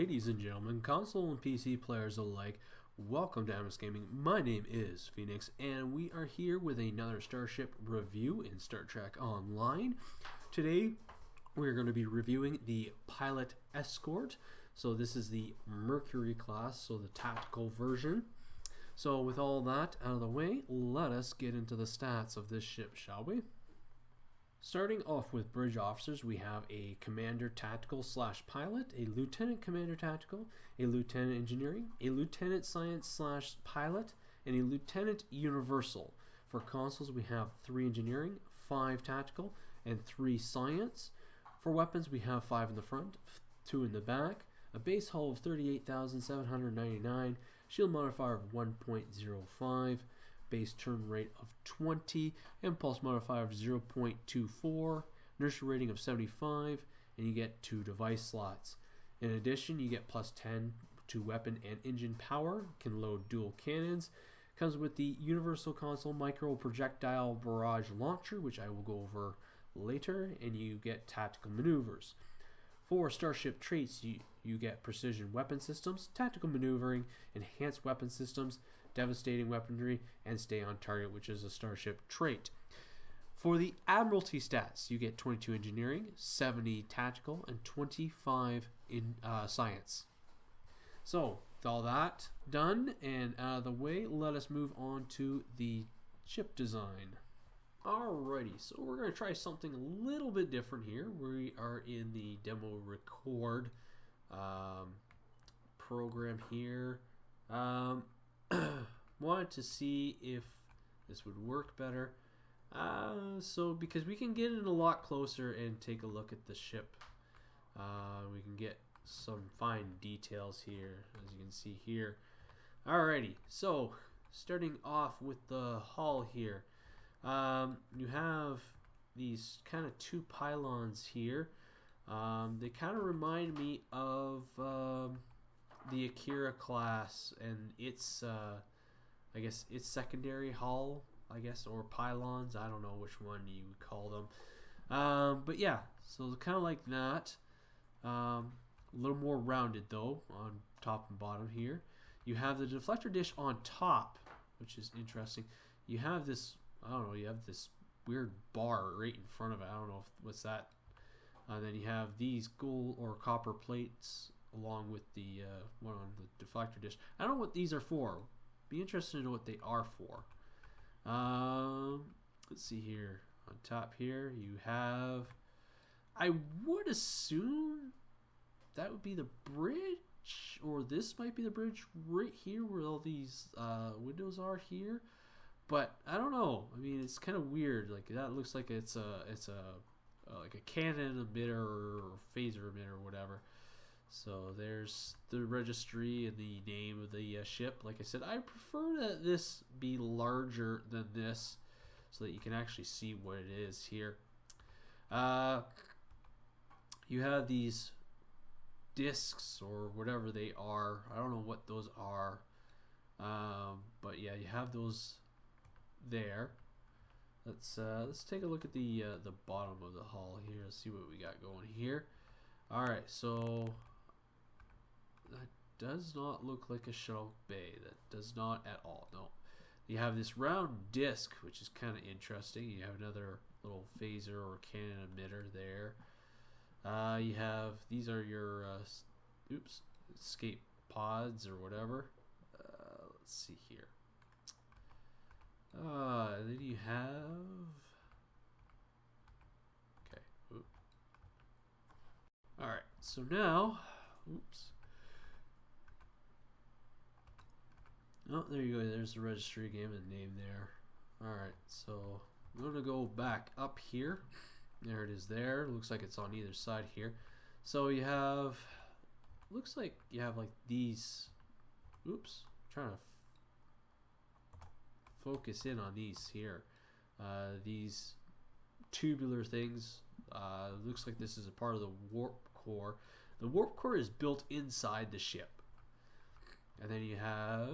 Ladies and gentlemen, console and PC players alike, welcome to Amos Gaming. My name is Phoenix, and we are here with another Starship review in Star Trek Online. Today, we're going to be reviewing the Pilot Escort. So this is the Mercury class, so the tactical version. So with all that out of the way, let us get into the stats of this ship, shall we? Starting off with bridge officers, we have a commander tactical / pilot, a lieutenant commander tactical, a lieutenant engineering, a lieutenant science / pilot, and a lieutenant universal. For consoles, we have 3 engineering, 5 tactical, and 3 science. For weapons, we have 5 in the front, 2 in the back, a base hull of 38,799, shield modifier of 1.05, base turn rate of 20, impulse modifier of 0.24, inertia rating of 75, and you get 2 device slots. In addition, you get plus 10 to weapon and engine power, can load dual cannons, comes with the universal console micro projectile barrage launcher, which I will go over later, and you get tactical maneuvers. For Starship traits, you get precision weapon systems, tactical maneuvering, enhanced weapon systems, devastating weaponry, and stay on target, which is a Starship trait. For the Admiralty stats, you get 22 engineering, 70 tactical, and 25 in science. So, with all that done and out of the way, let us move on to the ship design. Alrighty, so we're going to try something a little bit different here. We are in the demo record program here. Wanted to see if this would work better. So because we can get in a lot closer and take a look at the ship. We can get some fine details here, as you can see here. Alrighty, so starting off with the hull here. You have these kind of 2 pylons here. They kind of remind me of the Akira class and its I guess its secondary hull, I guess, or pylons. I don't know which one you would call them. But yeah, so kind of like that. A little more rounded though on top and bottom here. You have the deflector dish on top, which is interesting. You have this, I don't know, you have this weird bar right in front of it. I don't know what's that. Then you have these gold or copper plates along with the one on the deflector dish. I don't know what these are for. Be interested to know what they are for. Let's see here. On top here, you have, I would assume that would be the bridge, or this might be the bridge right here where all these windows are here. But I don't know. I mean, it's kind of weird. Like that looks like it's like a cannon emitter or phaser emitter or whatever. So there's the registry and the name of the ship. Like I said, I prefer that this be larger than this so that you can actually see what it is here. You have these discs or whatever they are. I don't know what those are. But yeah, you have those there. Let's take a look at the bottom of the hull here. Let's see what we got going here. All right, so that does not look like a shuttle bay. That does not at all. No. You have this round disc, which is kind of interesting. You have another little phaser or cannon emitter there. You have, these are your escape pods or whatever. Let's see here. And then you have, okay. Oop. All right. So now, oops. Oh, there you go. There's the registry again and name there. All right. So I'm going to go back up here. There it is there. Looks like it's on either side here. So you have, looks like you have like these, oops, I'm trying to focus in on these here. These tubular things. Looks like this is a part of the warp core. The warp core is built inside the ship. And then you have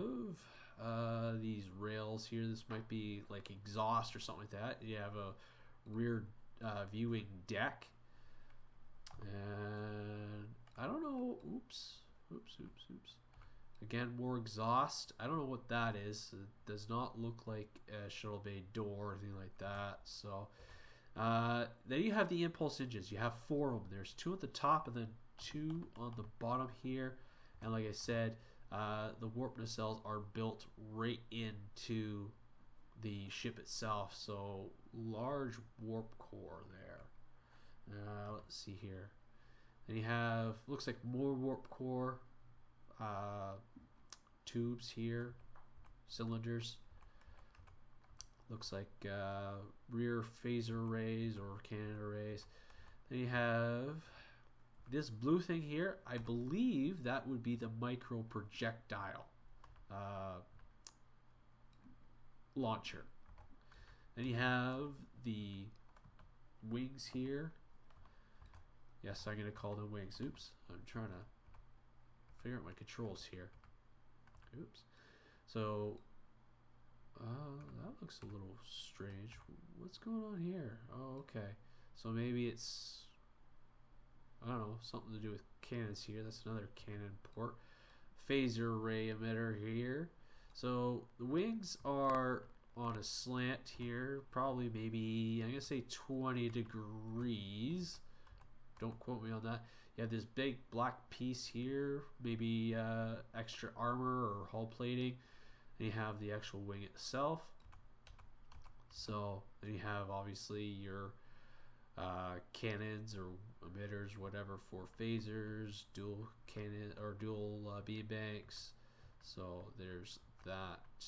these rails here. This might be like exhaust or something like that. You have a rear viewing deck. And I don't know. Oops. Again, more exhaust. I don't know what that is. It does not look like a shuttle bay door or anything like that. So then you have the impulse engines. You have 4 of them. There's 2 at the top and then 2 on the bottom here. And like I said, the warp nacelles are built right into the ship itself. So large warp core there. Let's see here. Then you have, looks like more warp core tubes here, cylinders. Looks like rear phaser arrays or cannon arrays. Then you have this blue thing here. I believe that would be the micro projectile launcher. Then you have the wings here. Yes, I'm going to call them wings. Oops, I'm trying to figure out my controls here. Oops. So, that looks a little strange. What's going on here? Oh, okay. So maybe it's, I don't know, something to do with cannons here. That's another cannon port. Phaser array emitter here. So the wings are on a slant here. Probably maybe, I'm going to say 20 degrees. Don't quote me on that. You have this big black piece here, maybe extra armor or hull plating. And you have the actual wing itself. So then you have obviously your cannons or emitters, whatever, for phasers, dual cannon or dual beam banks. So there's that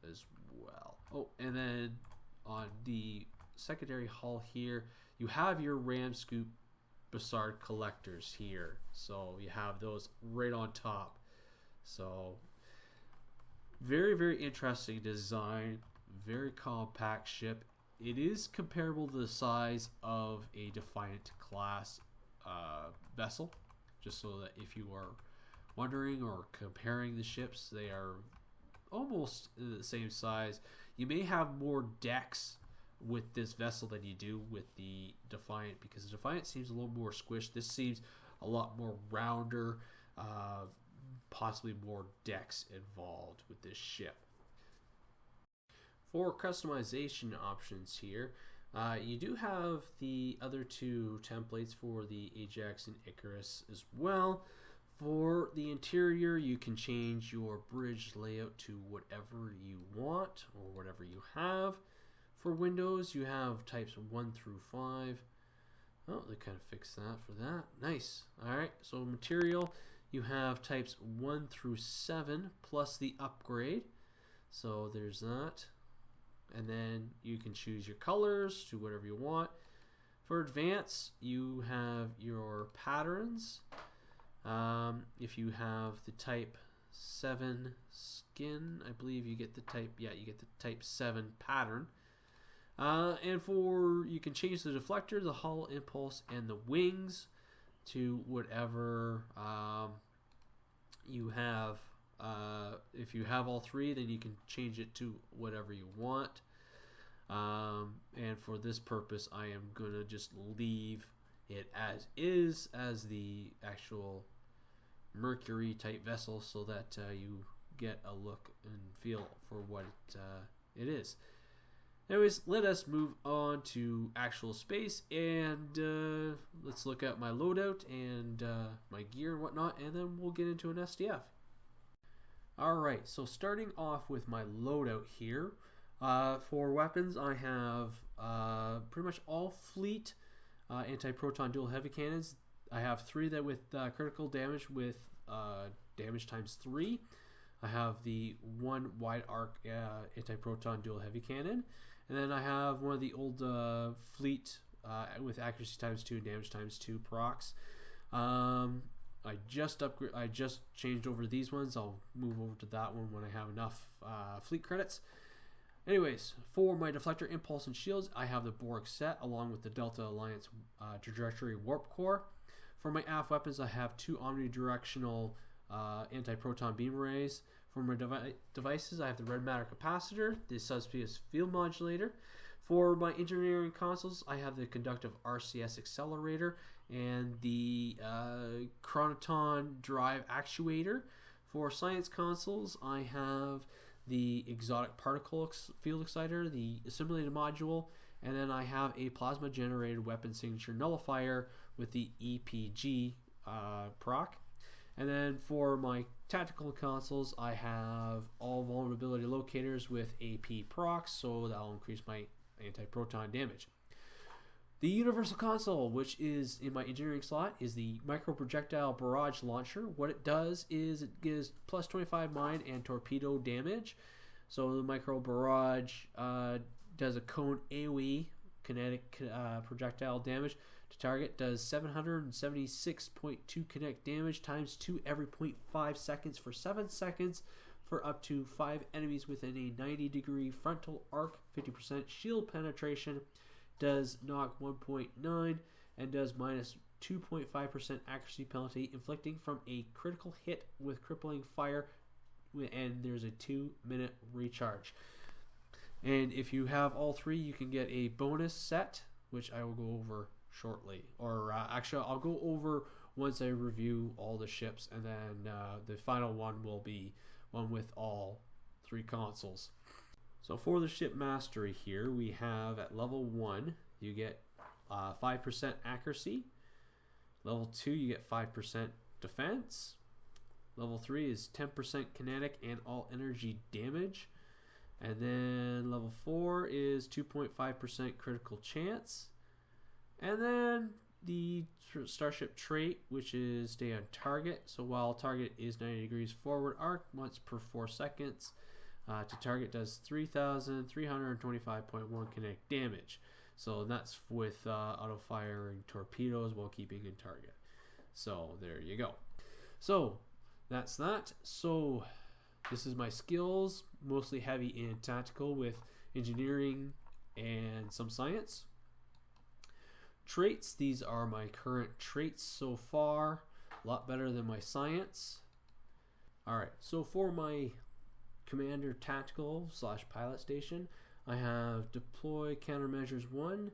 as well. Oh, and then on the secondary hull here, you have your ram scoop Bassard collectors here. So you have those right on top. So very, very interesting design. Very compact ship. It is comparable to the size of a Defiant class vessel. Just so that if you are wondering or comparing the ships, they are almost the same size. You may have more decks with this vessel than you do with the Defiant, because the Defiant seems a little more squished. This seems a lot more rounder, possibly more decks involved with this ship. For customization options here, you do have the other 2 templates for the Ajax and Icarus as well. For the interior, you can change your bridge layout to whatever you want or whatever you have. For windows, you have types 1 through 5. Oh, they kind of fixed that for that. Nice. Alright, so material, you have types 1 through 7 plus the upgrade. So there's that. And then you can choose your colors to whatever you want. For advanced, you have your patterns. If you have the type 7 skin, I believe you get the type, yeah, you get the type 7 pattern. And for, you can change the deflector, the hull, impulse, and the wings to whatever you have. If you have all 3, then you can change it to whatever you want. And for this purpose, I am going to just leave it as is, as the actual Mercury type vessel, so that you get a look and feel for what it is. Anyways, let us move on to actual space, and let's look at my loadout and my gear and whatnot, and then we'll get into an SDF. Alright, so starting off with my loadout here. For weapons, I have pretty much all fleet anti-proton dual heavy cannons. I have 3 that with critical damage with damage times 3. I have the 1 wide arc anti-proton dual heavy cannon. And then I have one of the old fleet with accuracy times 2 and damage times 2 procs. I just changed over these ones. I'll move over to that one when I have enough fleet credits. Anyways, for my deflector, impulse, and shields, I have the Borg set along with the Delta Alliance trajectory warp core. For my AF weapons, I have 2 omnidirectional anti-proton beam arrays. For my devices, I have the red matter capacitor, the subspace field modulator. For my engineering consoles, I have the conductive RCS accelerator and the chronoton drive actuator. For science consoles, I have the exotic particle field exciter, the assimilated module, and then I have a plasma generated weapon signature nullifier with the EPG proc. And then for my tactical consoles, I have all vulnerability locators with AP procs, so that'll increase my anti-proton damage. The universal console, which is in my engineering slot, is the micro projectile barrage launcher. What it does is it gives plus 25 mine and torpedo damage. So the micro barrage does a cone AoE kinetic projectile damage to target, does 776.2 kinetic damage times 2 every 0.5 seconds for 7 seconds for up to 5 enemies within a 90-degree frontal arc, 50% shield penetration, does knock 1.9, and does minus 2.5% accuracy penalty, inflicting from a critical hit with crippling fire, and there's a 2-minute recharge. And if you have all three, you can get a bonus set, which I will go over shortly. Or actually, I'll go over once I review all the ships, and then the final one will be one with all three consoles. So for the ship mastery here, we have at level 1, you get 5% accuracy. Level 2, you get 5% defense. Level 3 is 10% kinetic and all energy damage. And then level 4 is 2.5% critical chance. And then the starship trait, which is stay on target. So while target is 90 degrees forward arc once per 4 seconds, to target does 3,325.1 kinetic damage. So that's with auto firing torpedoes while keeping in target. So there you go. So that's that. So this is my skills, mostly heavy in tactical with engineering and some science. Traits, these are my current traits so far. A lot better than my science. Alright, so for my Commander Tactical / Pilot Station, I have Deploy Countermeasures 1,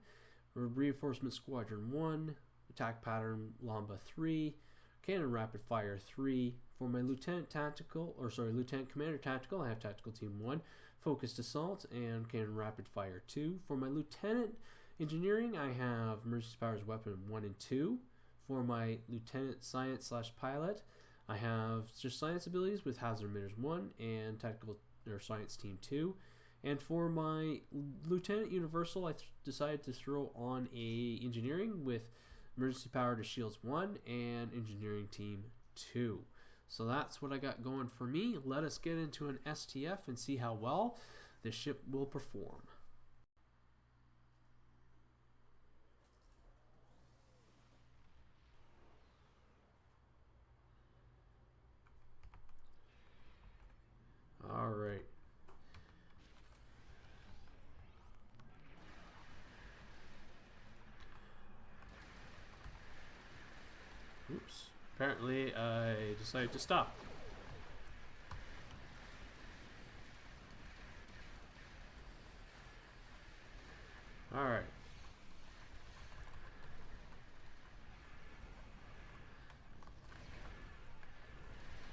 Reinforcement Squadron 1, Attack Pattern Lamba 3, Cannon Rapid Fire 3. For my Lieutenant Commander Tactical, I have Tactical Team 1, Focused Assault, and Cannon Rapid Fire 2. For my Lieutenant Engineering, I have Emergency Powers Weapon 1 and 2. For my Lieutenant Science / Pilot, I have just science abilities with Hazard Emitters 1 and Tactical Science Team 2. And for my Lieutenant Universal, I decided to throw on a engineering with Emergency Power to Shields 1 and Engineering Team 2. So that's what I got going for me. Let us get into an STF and see how well this ship will perform. All right. Oops. Apparently, I decided to stop. All right.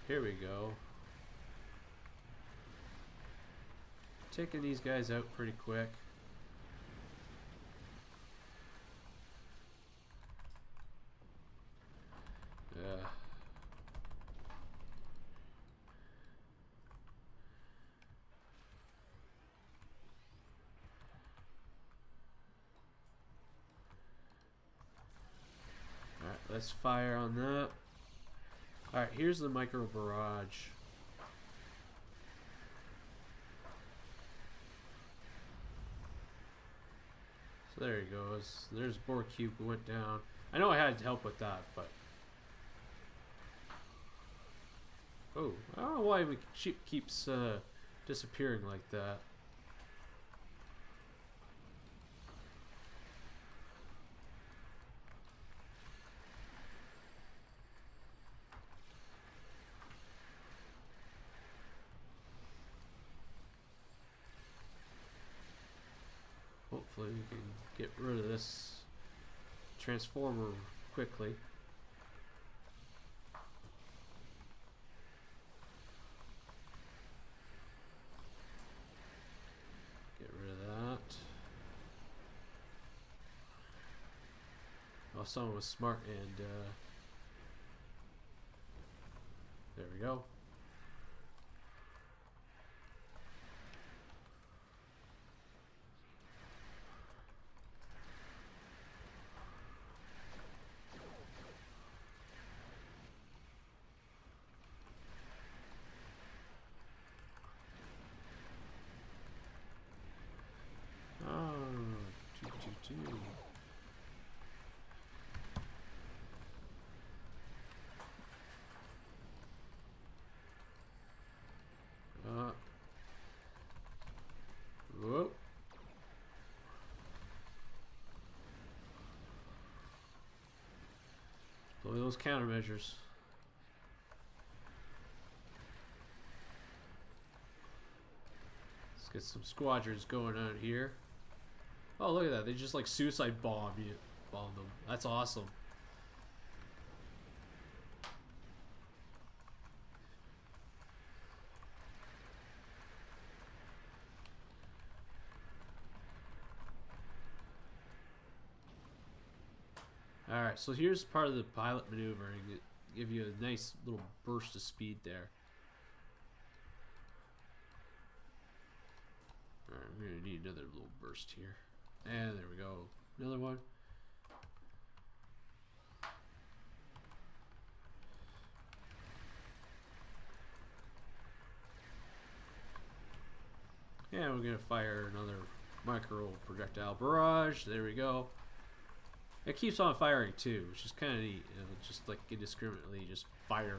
Here we go. Taking these guys out pretty quick. Alright, let's fire on that. Alright, here's the micro barrage. So there he goes. There's Borg Cube who went down. I know I had help with that, but... Oh, I don't know why the ship keeps disappearing like that. Hopefully we can get rid of this transformer quickly. Well, someone was smart and there we go. Whoop. Look at those countermeasures. Let's get some squadrons going on here. Oh, look at that. They just like suicide bomb them. That's awesome. Alright, so here's part of the pilot maneuvering. It give you a nice little burst of speed there. Alright, we're going to need another little burst here. And there we go. Another one. And we're going to fire another micro projectile barrage. There we go. It keeps on firing too, which is kind of neat. Just like indiscriminately just fire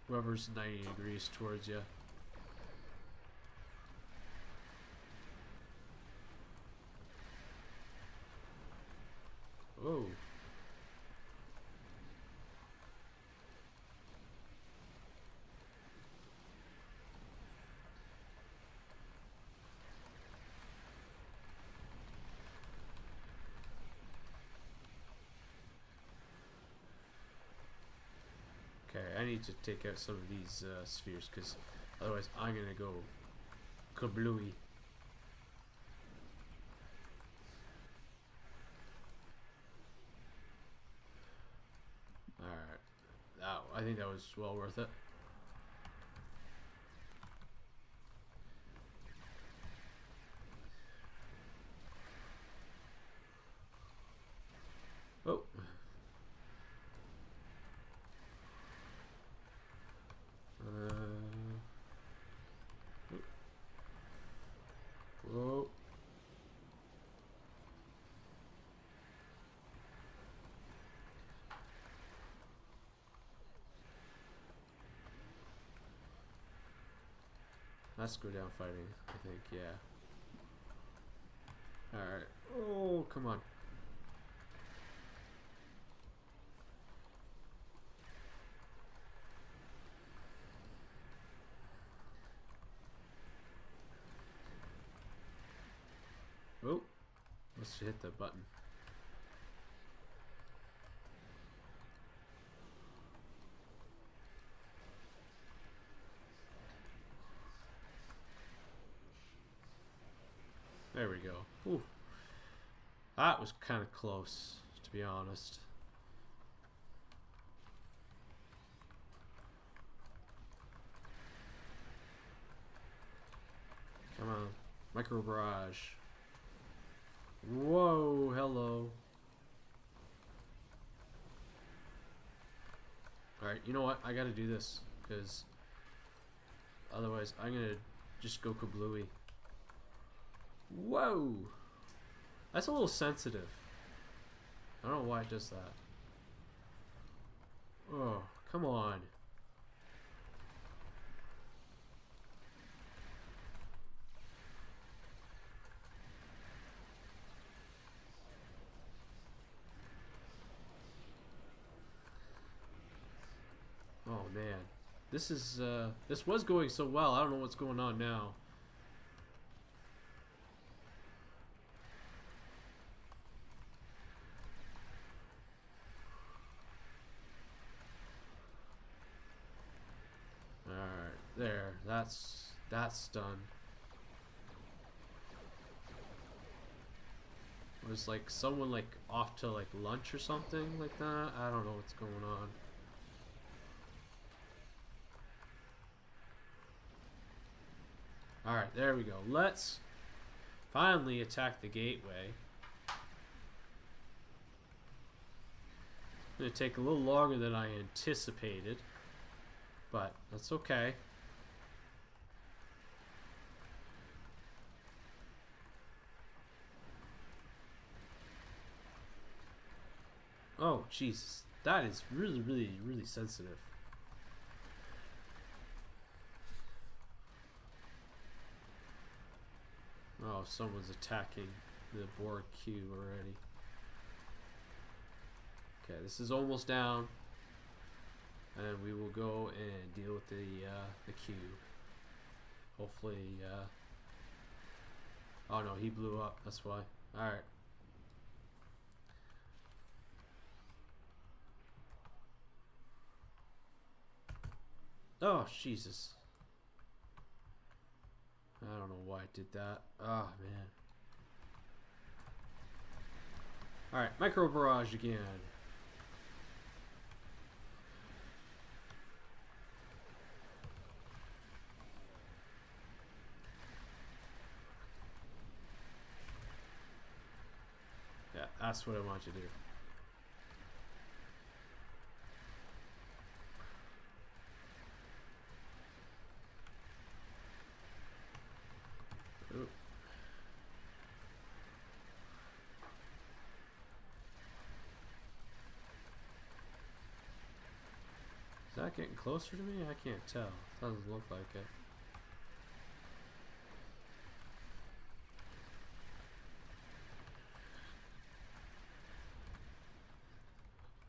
whoever's 90 degrees towards you. Whoa. Okay, I need to take out some of these spheres because otherwise I'm gonna go kablooey. Alright, I think that was well worth it. Oh. Whoa. Let's go down fighting, I think, yeah. Alright. Oh, come on. Oh, let's hit the button. There we go. Ooh. That was kind of close, to be honest. Come on. Micro barrage. Whoa, hello. Alright, you know what? I gotta do this, because otherwise I'm gonna just go kablooey. Whoa! That's a little sensitive. I don't know why it does that. Oh, come on. Oh man. This is this was going so well. I don't know what's going on now. There, that's done. Was like someone like off to like lunch or something like that? I don't know what's going on. Alright, there we go. Let's finally attack the gateway. It's going to take a little longer than I anticipated, but that's okay. Oh, Jesus. That is really, really, really sensitive. Oh, someone's attacking the Borg cube already. Okay, this is almost down. And we will go and deal with the cube. Hopefully, oh no, he blew up, that's why. Alright. Oh, Jesus. I don't know why I did that. Oh, man. Alright, micro barrage again. Yeah, that's what I want you to do. Ooh. Is that getting closer to me? I can't tell. Doesn't look like it.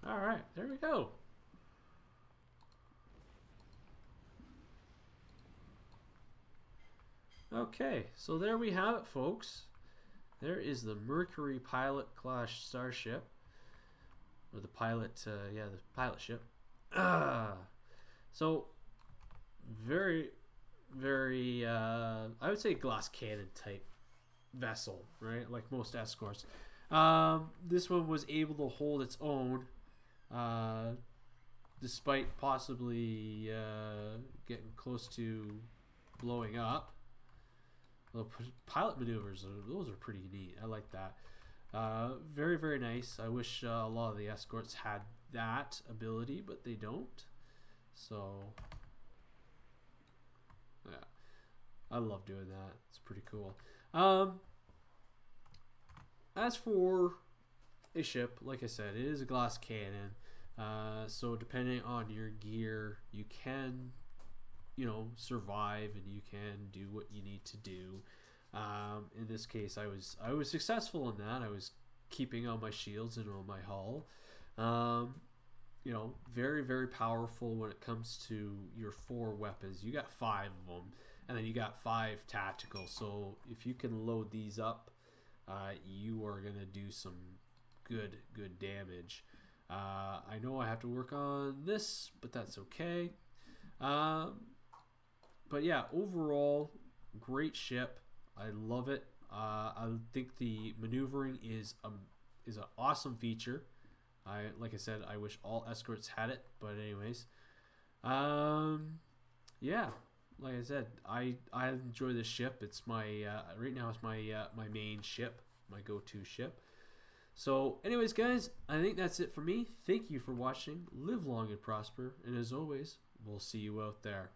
Alright, there we go. Okay, so there we have it, folks. There is the Mercury Pilot class starship. Or the pilot, yeah, the pilot ship. So, very, very, I would say glass cannon type vessel, right? Like most escorts. This one was able to hold its own, despite possibly getting close to blowing up. The pilot maneuvers, those are pretty neat. I like that. Very, very nice. I wish a lot of the escorts had that ability, but they don't. So, yeah. I love doing that. It's pretty cool. As for a ship, like I said, it is a glass cannon. So depending on your gear, you can, you know, survive and you can do what you need to do. In this case, I was successful in that. I was keeping on my shields and on my hull. You know, very, very powerful when it comes to your 4 weapons. You got 5 of them, and then you got 5 tactical. So if you can load these up, you are gonna do some good damage. I know I have to work on this, but that's okay. But yeah, overall, great ship. I love it. I think the maneuvering is an awesome feature. Like I said, I wish all escorts had it, but anyways, yeah, like I said, I enjoy this ship. It's my right now it's my my main ship, my go-to ship. So anyways, guys, I think that's it for me. Thank you for watching. Live long and prosper, and as always, we'll see you out there.